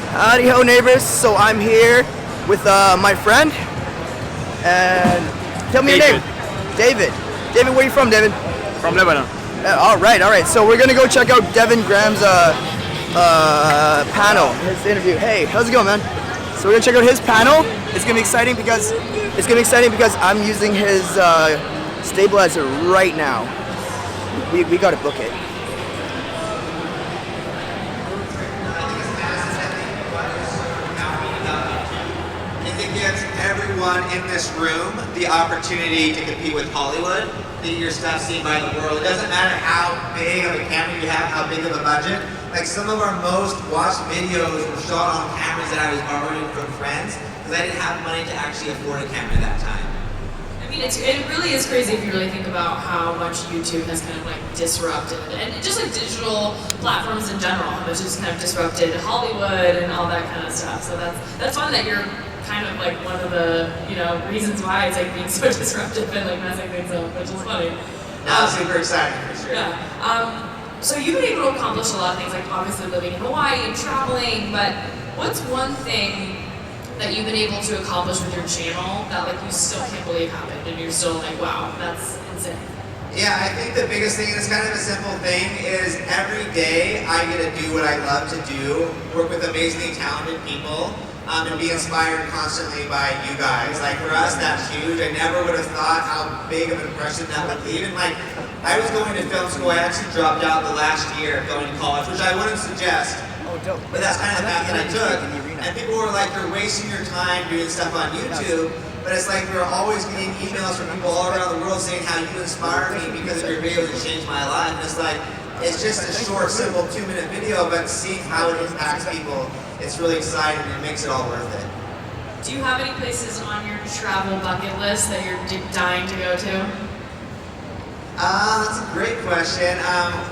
Howdy ho neighbors, so I'm here with my friend, and tell me your name. David. David, where are you from, David? From Lebanon. Alright, so we're gonna go check out Devin Graham's panel, his interview. Hey, how's it going, man? So we're gonna check out his panel. It's gonna be exciting because I'm using his stabilizer right now. We gotta book it. It gives everyone in this room the opportunity to compete with Hollywood, get your stuff seen by the world. It doesn't matter how big of a camera you have, how big of a budget. Like some of our most watched videos were shot on cameras that I was borrowing from friends because I didn't have money to actually afford a camera at that time. I mean, it really is crazy if you really think about how much YouTube has kind of like disrupted, and just like digital platforms in general, how much it's kind of disrupted Hollywood and all that kind of stuff. So that's fun that you're kind of like one of the reasons why it's like being so disruptive and like messing things up, which is funny. Super exciting for sure. Yeah. So you've been able to accomplish a lot of things, like obviously living in Hawaii and traveling, but what's one thing that you've been able to accomplish with your channel that like you still can't believe happened and you're still like, wow, that's insane? Yeah, I think the biggest thing, and it's kind of a simple thing, is every day I get to do what I love to do, work with amazingly talented people, and be inspired constantly by you guys. Like for us, that's huge. I never would have thought how big of an impression that would leave. And like, I was going to film school. I actually dropped out the last year of going to college, which I wouldn't suggest. But that's kind of the path that I took. And people were like, you're wasting your time doing stuff on YouTube. But it's like we're always getting emails from people all around the world saying how you inspire me because of your videos and changed my life. And it's like, it's just a short, simple 2-minute video, but seeing how it impacts people, it's really exciting and it makes it all worth it. Do you have any places on your travel bucket list that you're dying to go to? That's a great question.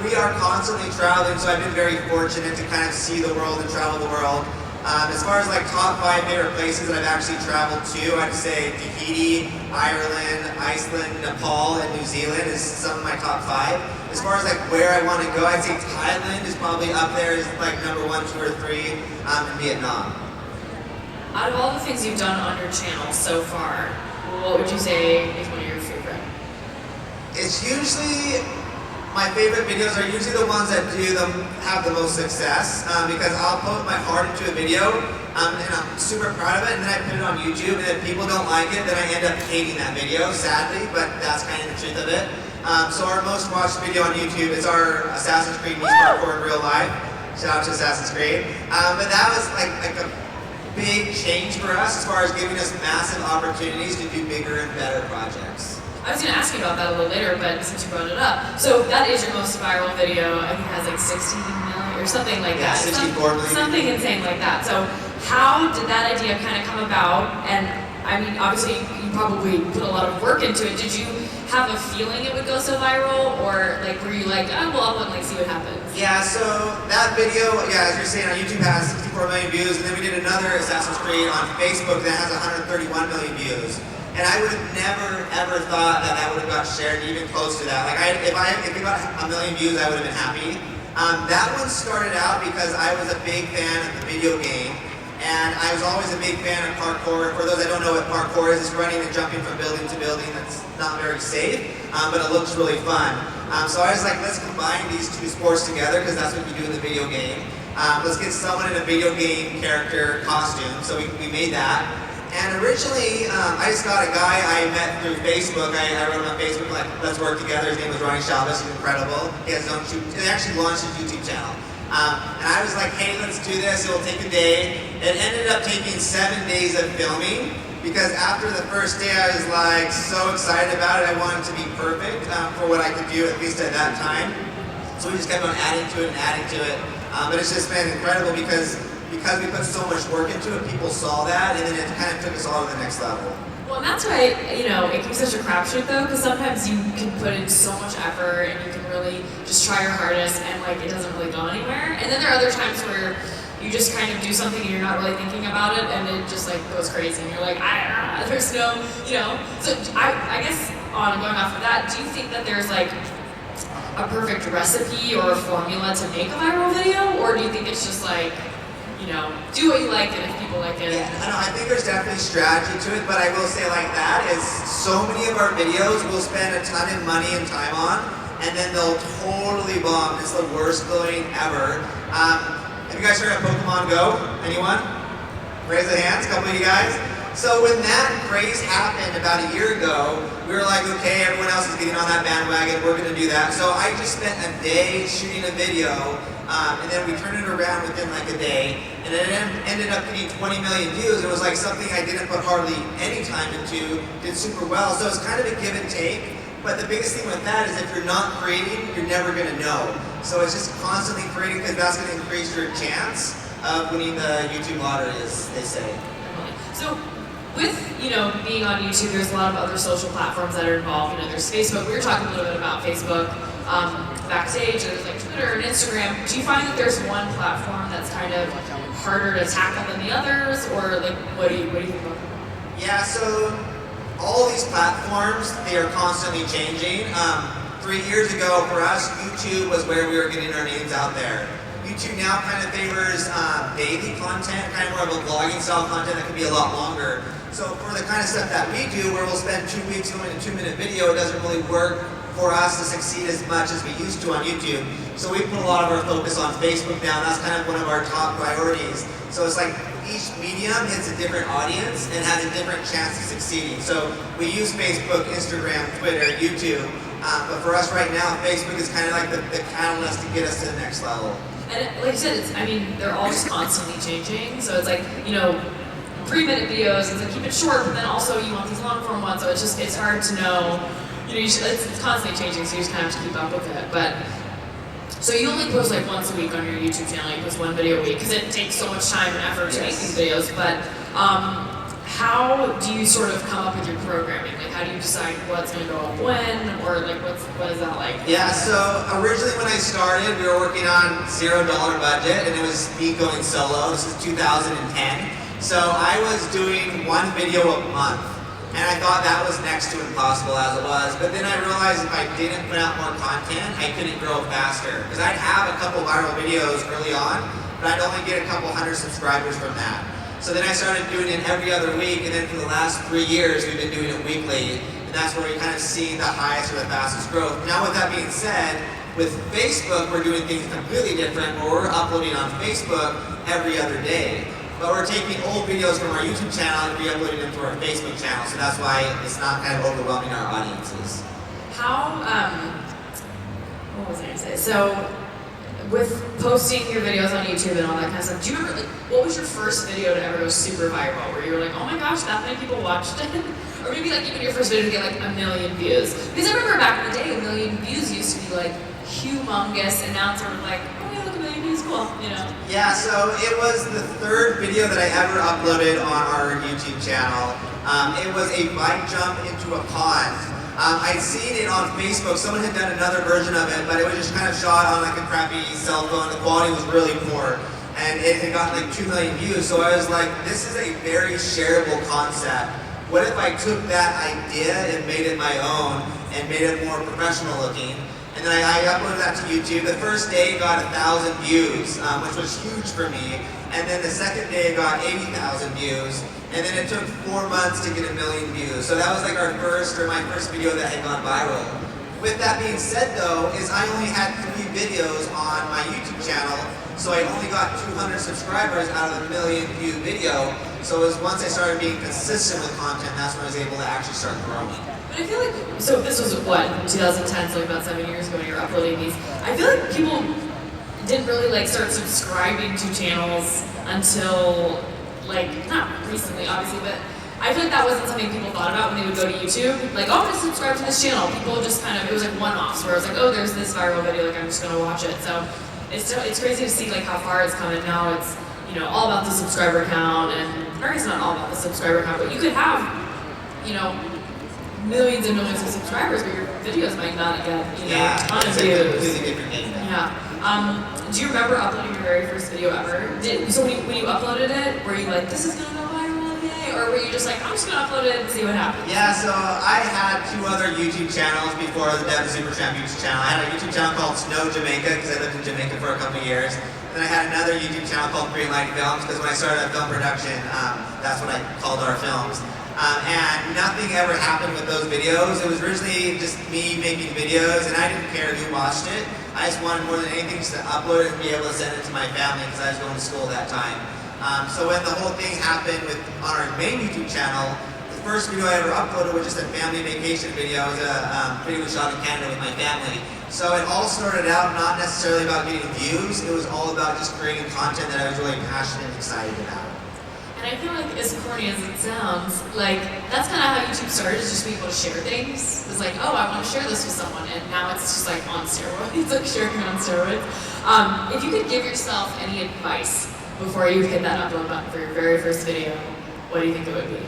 We are constantly traveling, so I've been very fortunate to kind of see the world and travel the world. As far as like top 5 favorite places that I've actually traveled to, I'd say Tahiti, Ireland, Iceland, Nepal, and New Zealand is some of my top 5. As far as like where I want to go, I'd say Thailand is probably up there as like number 1, 2, or 3, and Vietnam. Out of all the things you've done on your channel so far, what would you say is one of your favorite? It's usually, my favorite videos are usually the ones that have the most success, because I'll put my heart into a video, and I'm super proud of it, and then I put it on YouTube, and if people don't like it, then I end up hating that video, sadly, but that's kind of the truth of it. So our most watched video on YouTube is our Assassin's Creed meets parkour in real life. Shout out to Assassin's Creed. But that was like a big change for us as far as giving us massive opportunities to do bigger and better projects. I was going to ask you about that a little later, but since you brought it up, so that is your most viral video. I think it has like 16 million or something like that. 64 million. Something insane like that. So how did that idea kind of come about? And I mean, obviously you probably put a lot of work into it. Did you have a feeling it would go so viral, or like were you like, oh, well, I'll like see what happens? Yeah, so that video, as you're saying, on YouTube has 64 million views, and then we did another Assassin's Creed on Facebook that has 131 million views. And I would have never, ever thought that would have got shared even close to that. Like, if it got 1 million views, I would have been happy. That one started out because I was a big fan of the video game, and I was always a big fan of parkour. For those that don't know what parkour is, it's running and jumping from building to building. That's not very safe, but it looks really fun. So I was like, let's combine these two sports together, because that's what we do in the video game. Let's get someone in a video game character costume. So we made that. And originally, I just got a guy I met through Facebook. I wrote him on Facebook, like, let's work together. His name was Ronnie Chavez. He's incredible. He has his own he actually launched his YouTube channel. And I was like, hey, let's do this. It will take a day. It ended up taking 7 days of filming, because after the first day, I was like so excited about it. I wanted to be perfect for what I could do, at least at that time. So we just kept on adding to it and adding to it. But it's just been incredible because we put so much work into it, people saw that, and then it kind of took us all to the next level. Well, and that's why, it can be such a crapshoot though, because sometimes you can put in so much effort and you can really just try your hardest and like it doesn't really go anywhere. And then there are other times where you just kind of do something and you're not really thinking about it and it just like goes crazy and you're like, there's no, So I guess going off of that, do you think that there's like a perfect recipe or a formula to make a viral video, or do you think it's just like you know, do what you like, and if people like it. Yeah, I know, I think there's definitely strategy to it, but I will say like that is so many of our videos we'll spend a ton of money and time on, and then they'll totally bomb. It's the worst going ever. Have you guys heard of Pokemon Go? Anyone? Raise the hands, a couple of you guys. So when that craze happened about a year ago, we were like, okay, everyone else is getting on that bandwagon, we're gonna do that. So I just spent a day shooting a video, and then we turned it around within like a day, and it ended up getting 20 million views. It was like something I didn't put hardly any time into, did super well. So it's kind of a give and take, but the biggest thing with that is if you're not creating, you're never gonna know. So it's just constantly creating, because that's gonna increase your chance of winning the YouTube lottery, as they say. So, with, you know, being on YouTube, there's a lot of other social platforms that are involved. You know, there's Facebook. We were talking a little bit about Facebook backstage. There's like Twitter and Instagram. Do you find that there's one platform that's kind of harder to tackle than the others, or like what do you think about that? Yeah, so all these platforms, they are constantly changing. 3 years ago for us, YouTube was where we were getting our names out there. YouTube now kind of favors daily content, kind of more of a vlogging style content that can be a lot longer. So for the kind of stuff that we do, where we'll spend 2 weeks filming a 2-minute video, it doesn't really work for us to succeed as much as we used to on YouTube. So we put a lot of our focus on Facebook now, and that's kind of one of our top priorities. So it's like each medium hits a different audience and has a different chance of succeeding. So we use Facebook, Instagram, Twitter, YouTube, but for us right now, Facebook is kind of like the catalyst to get us to the next level. And like you said, I mean, they're all just constantly changing. So it's like, you know, 3-minute videos, it's like keep it short, but then also you want these long form ones. So it's hard to know. You know, it's constantly changing, so you just kind of have to keep up with it. But so you only post like once a week on your YouTube channel. You post 1 video a week because it takes so much time and effort to make these videos. But how do you sort of come up with your programming? Like, how do you decide what's going to go up when, or like what is that like? Yeah, so originally when I started, we were working on $0 budget, and it was me going solo. This is 2010. So I was doing 1 video a month, and I thought that was next to impossible as it was. But then I realized if I didn't put out more content, I couldn't grow faster. Because I'd have a couple viral videos early on, but I'd only get a couple hundred subscribers from that. So then I started doing it every other week, and then for the last 3 years, we've been doing it weekly, and that's where we kind of see the highest or the fastest growth. Now with that being said, with Facebook, we're doing things completely different, where we're uploading on Facebook every other day. But we're taking old videos from our YouTube channel and re-uploading them to our Facebook channel, so that's why it's not kind of overwhelming our audiences. How, what was I going to say? So, with posting your videos on YouTube and all that kind of stuff, do you remember, like, what was your first video to ever go super viral, where you were like, oh my gosh, that many people watched it? Or maybe like even your first video to get like 1 million views? Because I remember back in the day, 1 million views used to be like humongous, and now it's sort of like, oh yeah, look, 1 million views, cool, you know? Yeah, so it was the 3rd video that I ever uploaded on our YouTube channel. It was a bike jump into a pond. I'd seen it on Facebook. Someone had done another version of it, but it was just kind of shot on like a crappy cell phone. The quality was really poor, and it had gotten like 2 million views. So I was like, this is a very shareable concept. What if I took that idea and made it my own and made it more professional looking? And then I uploaded that to YouTube. The first day it got 1,000 views, which was huge for me. And then the second day it got 80,000 views. And then it took 4 months to get 1 million views. So that was like my first video that had gone viral. With that being said though, is I only had 3 videos on my YouTube channel. So I only got 200 subscribers out of the 1 million view video. So it was once I started being consistent with content, that's when I was able to actually start growing. But I feel like, so this was what, 2010, so like about 7 years ago when you were uploading these. I feel like people didn't really like start subscribing to channels until like, not recently obviously, but I feel like that wasn't something people thought about when they would go to YouTube. Like, oh, I'm gonna subscribe to this channel. People just kind of, it was like one-offs where it was like, oh, there's this viral video, like I'm just gonna watch it. So it's crazy to see like how far it's come, and now it's, you know, all about the subscriber count, and, or it's not all about the subscriber count, but you could have, you know, millions and millions of subscribers, but your videos might not get, you know, a ton of views. Yeah. Do you remember uploading your very first video ever? So when you uploaded it, were you like, this is gonna go viral, yay? Or were you just like, I'm just gonna upload it and see what happens? Yeah, so I had 2 other YouTube channels before the Devin YouTube channel. I had a YouTube channel called Snow Jamaica, because I lived in Jamaica for a couple of years. And Then I had another YouTube channel called Greenlight Films, because when I started a film production, that's what I called our films. And nothing ever happened with those videos. It was originally just me making videos, and I didn't care who watched it. I just wanted more than anything just to upload it and be able to send it to my family, because I was going to school that time. So when the whole thing happened on our main YouTube channel, the first video I ever uploaded was just a family vacation video. It was a video we shot in Canada with my family. So it all started out not necessarily about getting views, it was all about just creating content that I was really passionate and excited about. And I feel like, as corny as it sounds, like, that's kind of how YouTube started, is just being able to share things. It's like, oh, I want to share this with someone, and now it's just like on steroids. It's like sharing on steroids. If you could give yourself any advice before you hit that upload button for your very first video, what do you think it would be?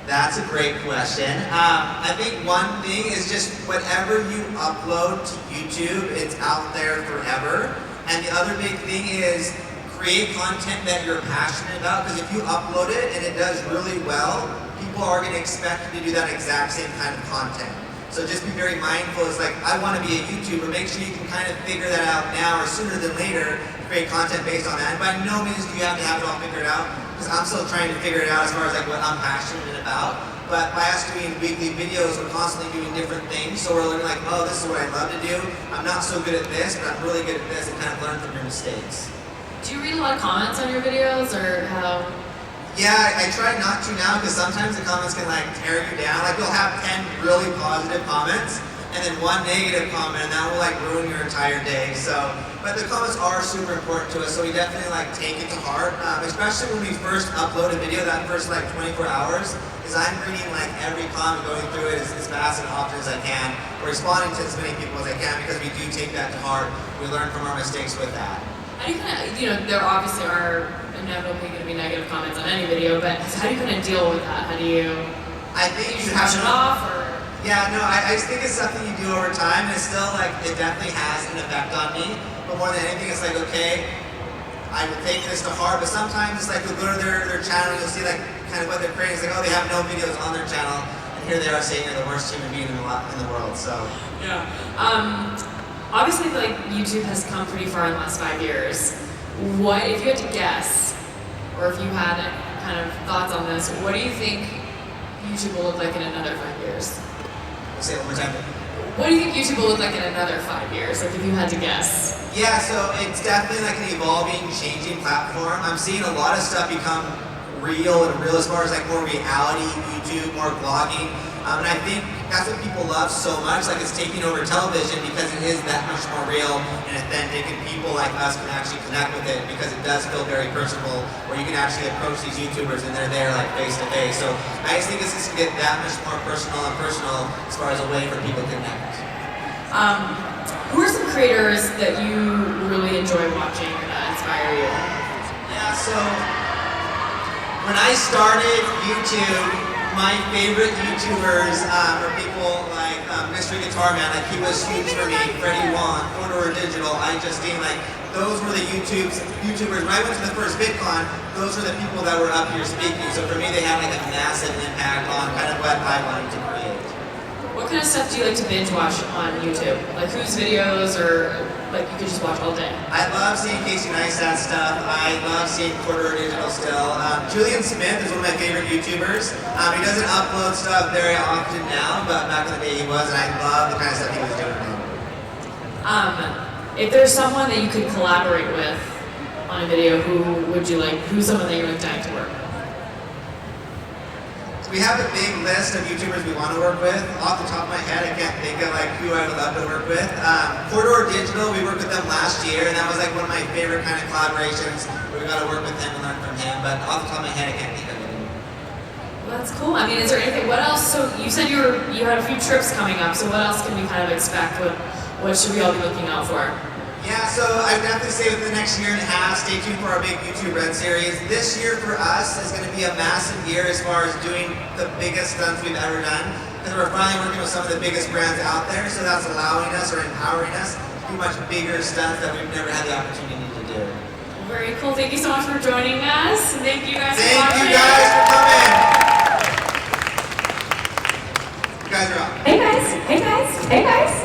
That's a great question. I think one thing is just whatever you upload to YouTube, it's out there forever. And the other big thing is create content that you're passionate about, because if you upload it and it does really well, people are going to expect you to do that exact same kind of content. So just be very mindful. It's like, I want to be a YouTuber. Make sure you can kind of figure that out now or sooner than later, create content based on that. And by no means do you have to have it all figured out, because I'm still trying to figure it out as far as like what I'm passionate about. But by us doing weekly videos, we're constantly doing different things. So we're learning like, oh, this is what I love to do. I'm not so good at this, but I'm really good at this, and kind of learn from your mistakes. Do you read a lot of comments on your videos, or how? Yeah, I try not to now, because sometimes the comments can like tear you down. Like you'll have 10 really positive comments and then one negative comment, and that will like ruin your entire day. So, but the comments are super important to us, so we definitely like take it to heart. Especially when we first upload a video, that first like 24 hours, is I'm reading like every comment, going through it as fast and often as I can. We're responding to as many people as I can, because we do take that to heart. We learn from our mistakes with that. How do you kind of, there obviously are inevitably going to be negative comments on any video, but how do you kind of deal with that? How do you? I think you brush it off, or? Yeah, no, I just think it's something you do over time, and it's still like, it definitely has an effect on me. But more than anything, it's like, okay, I will take this to heart, but sometimes it's like you'll go to their channel, you'll see like kind of what they're creating. It's like, oh, they have no videos on their channel, and here they are saying you're the worst human being in the world. So yeah. Obviously, like, YouTube has come pretty far in the last 5 years. What, if you had to guess, or if you had kind of thoughts on this, what do you think YouTube will look like in another 5 years? Say it one more time. What do you think YouTube will look like in another 5 years, like if you had to guess? Yeah, so it's definitely like an evolving, changing platform. I'm seeing a lot of stuff become real as far as like more reality, YouTube, more vlogging. And I think that's what people love so much, like it's taking over television, because it is that much more real and authentic, and people like us can actually connect with it, because it does feel very personal, where you can actually approach these YouTubers and they're there like face to face. So I just think it's just gonna get that much more personal as far as a way for people to connect. Who are some creators that you really enjoy watching or that inspire you? Yeah, so when I started YouTube, my favorite YouTubers were people like Mr. Guitar Man, like he was huge for me, Freddie Wan, Corridor Digital, I Justine, like those were the YouTubers. When I went to the first VidCon, those were the people that were up here speaking, so for me they had like a massive impact on kind of what I wanted to create. What kind of stuff do you like to binge watch on YouTube? Like whose videos, or like you could just watch all day? I love seeing Casey Neistat stuff. I love seeing Corridor Digital still. Julian Smith is one of my favorite YouTubers. He doesn't upload stuff very often now, but back in the day he was, and I love the kind of stuff he was doing then. If there's someone that you could collaborate with on a video, who would you like? Who's someone that you're like dying to work with? We have a big list of YouTubers we want to work with. Off the top of my head, I can't think of like who I would love to work with. Corridor Digital, we worked with them last year, and that was like one of my favorite kind of collaborations. We got to work with him and learn from him, but off the top of my head, I can't think of it. Well, that's cool. I mean, is there anything? What else? So you said you had a few trips coming up. So what else can we kind of expect? What should we all be looking out for? Yeah, so I would definitely say within the next year and a half, stay tuned for our big YouTube Red series. This year for us is going to be a massive year as far as doing the biggest stunts we've ever done, because we're finally working with some of the biggest brands out there, so that's allowing us or empowering us to do much bigger stunts that we've never had the opportunity to do. Very cool. Thank you so much for joining us. Thank you guys for watching. Thank you guys for coming. You guys are up. Hey guys. Hey guys. Hey guys.